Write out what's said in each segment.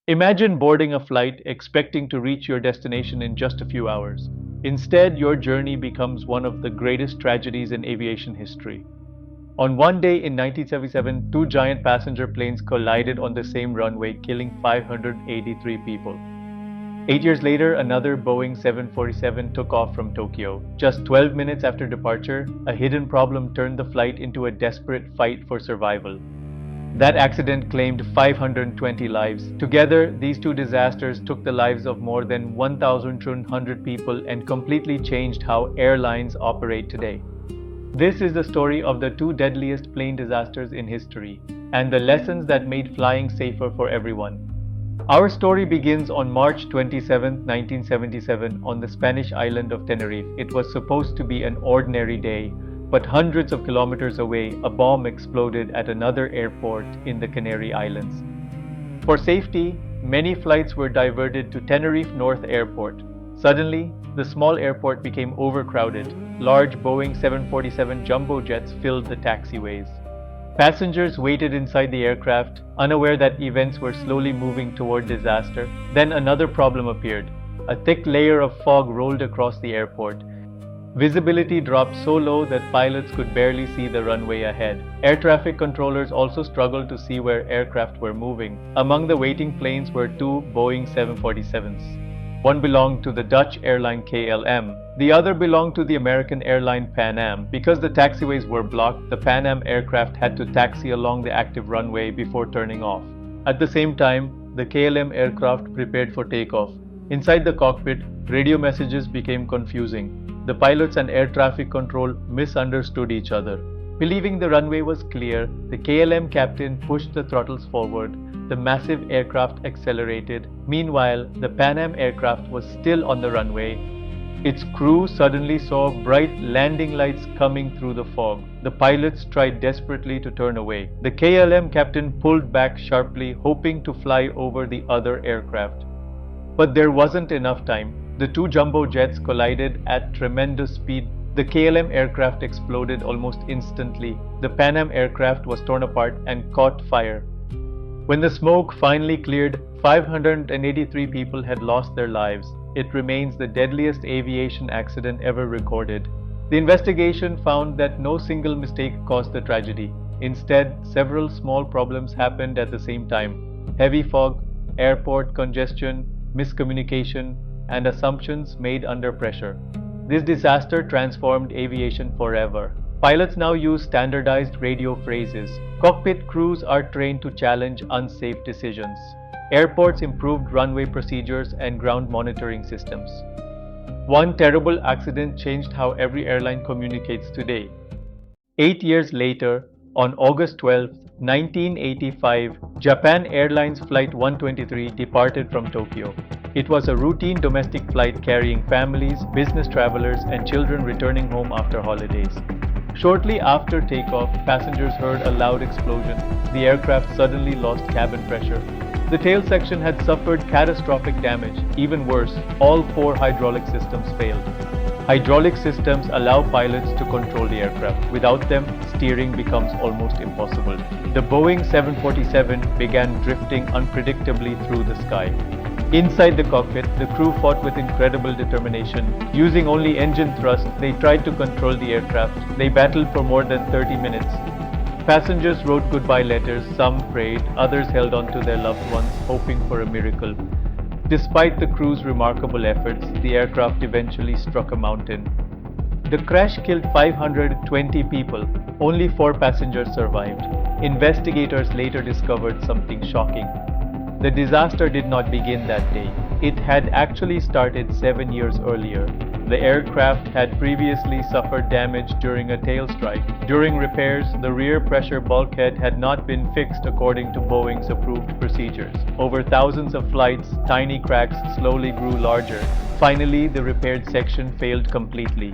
Imagine boarding a flight expecting to reach your destination in just a few hours. Instead, your journey becomes one of the greatest tragedies in aviation history. On one day in 1977, two giant passenger planes collided on the same runway, killing 583 people. 8 years later, another Boeing 747 took off from Tokyo. Just 12 minutes after departure, a hidden problem turned the flight into a desperate fight for survival. That accident claimed 520 lives. Together, these two disasters took the lives of more than 1,200 people and completely changed how airlines operate today. This is the story of the two deadliest plane disasters in history and the lessons that made flying safer for everyone. Our story begins on March 27, 1977, on the Spanish island of Tenerife. It was supposed to be an ordinary day, but hundreds of kilometers away, a bomb exploded at another airport in the Canary Islands. For safety, many flights were diverted to Tenerife North Airport. Suddenly, the small airport became overcrowded. Large Boeing 747 jumbo jets filled the taxiways. Passengers waited inside the aircraft, unaware that events were slowly moving toward disaster. Then another problem appeared. A thick layer of fog rolled across the airport. Visibility dropped so low that pilots could barely see the runway ahead. Air traffic controllers also struggled to see where aircraft were moving. Among the waiting planes were two Boeing 747s. One belonged to the Dutch airline KLM. The other belonged to the American airline Pan Am. Because the taxiways were blocked, the Pan Am aircraft had to taxi along the active runway before turning off. At the same time, the KLM aircraft prepared for takeoff. Inside the cockpit, radio messages became confusing. The pilots and air traffic control misunderstood each other. Believing the runway was clear, the KLM captain pushed the throttles forward. The massive aircraft accelerated. Meanwhile, the Pan Am aircraft was still on the runway. Its crew suddenly saw bright landing lights coming through the fog. The pilots tried desperately to turn away. The KLM captain pulled back sharply, hoping to fly over the other aircraft. But there wasn't enough time. The two jumbo jets collided at tremendous speed. The KLM aircraft exploded almost instantly. The Pan Am aircraft was torn apart and caught fire. When the smoke finally cleared, 583 people had lost their lives. It remains the deadliest aviation accident ever recorded. The investigation found that no single mistake caused the tragedy. Instead, several small problems happened at the same time. Heavy fog, airport congestion, miscommunication, and assumptions made under pressure. This disaster transformed aviation forever. Pilots now use standardized radio phrases. Cockpit crews are trained to challenge unsafe decisions. Airports improved runway procedures and ground monitoring systems. One terrible accident changed how every airline communicates today. 8 years later, on August 12, 1985, Japan Airlines Flight 123 departed from Tokyo. It was a routine domestic flight carrying families, business travelers, and children returning home after holidays. Shortly after takeoff, passengers heard a loud explosion. The aircraft suddenly lost cabin pressure. The tail section had suffered catastrophic damage. Even worse, all four hydraulic systems failed. Hydraulic systems allow pilots to control the aircraft. Without them, steering becomes almost impossible. The Boeing 747 began drifting unpredictably through the sky. Inside the cockpit, the crew fought with incredible determination. Using only engine thrust, they tried to control the aircraft. They battled for more than 30 minutes. Passengers wrote goodbye letters, some prayed, others held on to their loved ones, hoping for a miracle. Despite the crew's remarkable efforts, the aircraft eventually struck a mountain. The crash killed 520 people. Only 4 passengers survived. Investigators later discovered something shocking. The disaster did not begin that day. It had actually started 7 years earlier. The aircraft had previously suffered damage during a tail strike. During repairs, the rear pressure bulkhead had not been fixed according to Boeing's approved procedures. Over thousands of flights, tiny cracks slowly grew larger. Finally, the repaired section failed completely.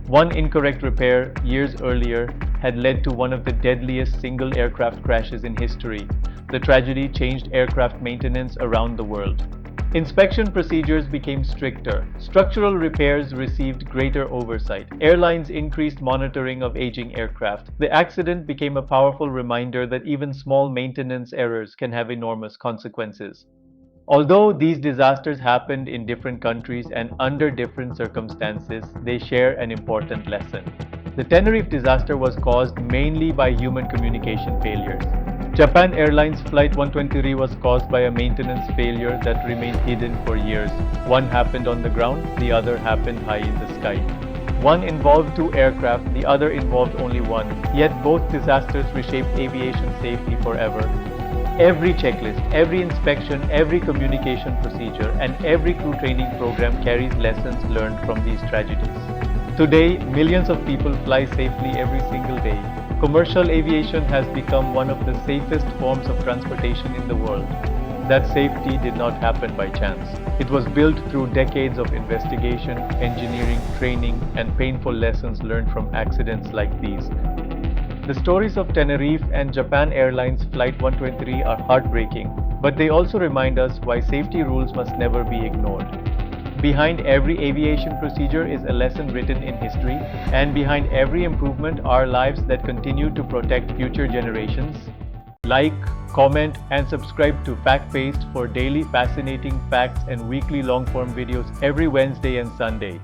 One incorrect repair years earlier had led to one of the deadliest single aircraft crashes in history. The tragedy changed aircraft maintenance around the world. Inspection procedures became stricter. Structural repairs received greater oversight. Airlines increased monitoring of aging aircraft. The accident became a powerful reminder that even small maintenance errors can have enormous consequences. Although these disasters happened in different countries and under different circumstances, they share an important lesson. The Tenerife disaster was caused mainly by human communication failures. Japan Airlines Flight 123 was caused by a maintenance failure that remained hidden for years. One happened on the ground, the other happened high in the sky. One involved two aircraft, the other involved only one, yet both disasters reshaped aviation safety forever. Every checklist, every inspection, every communication procedure, and every crew training program carries lessons learned from these tragedies. Today, millions of people fly safely every single day. Commercial aviation has become one of the safest forms of transportation in the world. That safety did not happen by chance. It was built through decades of investigation, engineering, training, and painful lessons learned from accidents like these. The stories of Tenerife and Japan Airlines Flight 123 are heartbreaking, but they also remind us why safety rules must never be ignored. Behind every aviation procedure is a lesson written in history, and behind every improvement are lives that continue to protect future generations. Like, comment, and subscribe to FactPaced for daily fascinating facts and weekly long-form videos every Wednesday and Sunday.